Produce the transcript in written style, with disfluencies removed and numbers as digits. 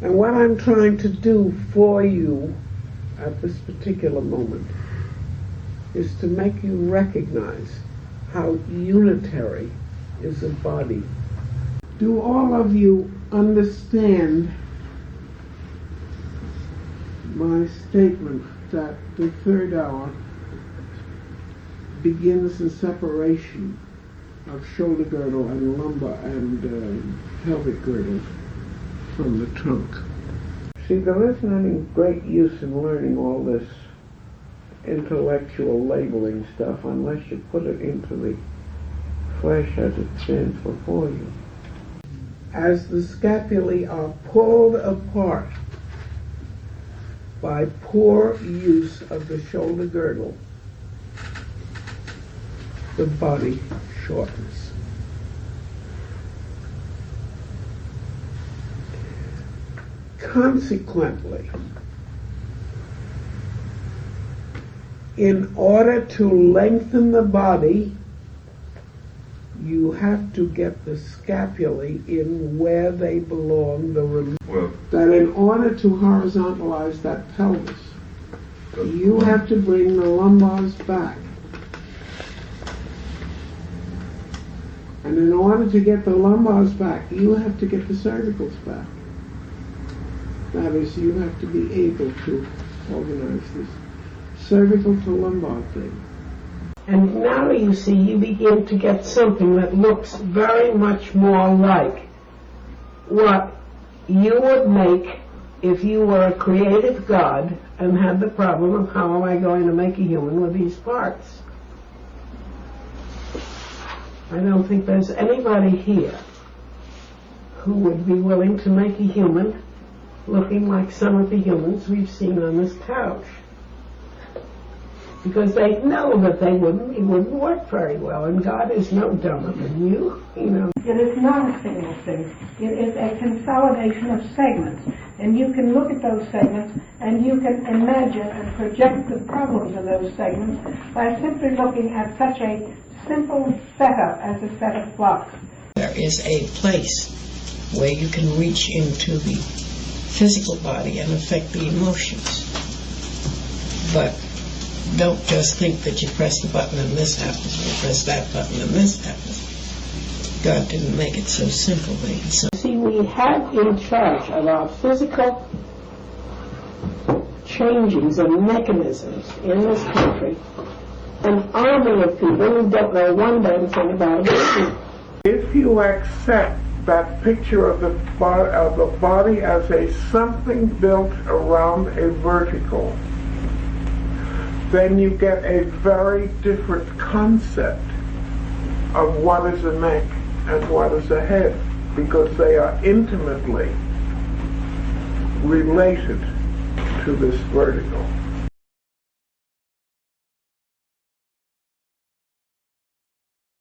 And what I'm trying to do for you at this particular moment is to make you recognize how unitary is a body. Do all of you understand my statement that the third hour begins the separation of shoulder girdle and lumbar and pelvic girdle from the trunk? See, there isn't any great use in learning all this intellectual labeling stuff unless you put it into the flesh as it stands before you. As the scapulae are pulled apart by poor use of the shoulder girdle, the body shortens. Consequently, in order to lengthen the body, you have to get the scapulae in where they belong. That in order to horizontalize that pelvis, you have to bring the lumbars back. And in order to get the lumbars back, you have to get the cervicals back. That is, you have to be able to organize this cervical to lumbar thing. And now you see, you begin to get something that looks very much more like what you would make if you were a creative God and had the problem of how am I going to make a human with these parts. I don't think there's anybody here who would be willing to make a human looking like some of the humans we've seen on this couch. Because they know that it wouldn't work very well, and God is no dumber than you know. It is not a single thing. It is a consolidation of segments. And you can look at those segments, and you can imagine and project the problems of those segments by simply looking at such a simple setup as a set of blocks. There is a place where you can reach into the physical body and affect the emotions. But don't just think that you press the button and this happens, you press that button and this happens. God didn't make it so simple, made it so. See, we have in charge of our physical changings and mechanisms in this country an army of people who don't know one damn thing about it. If you accept that picture of the body as a something built around a vertical, then you get a very different concept of what is a neck and what is a head, because they are intimately related to this vertical.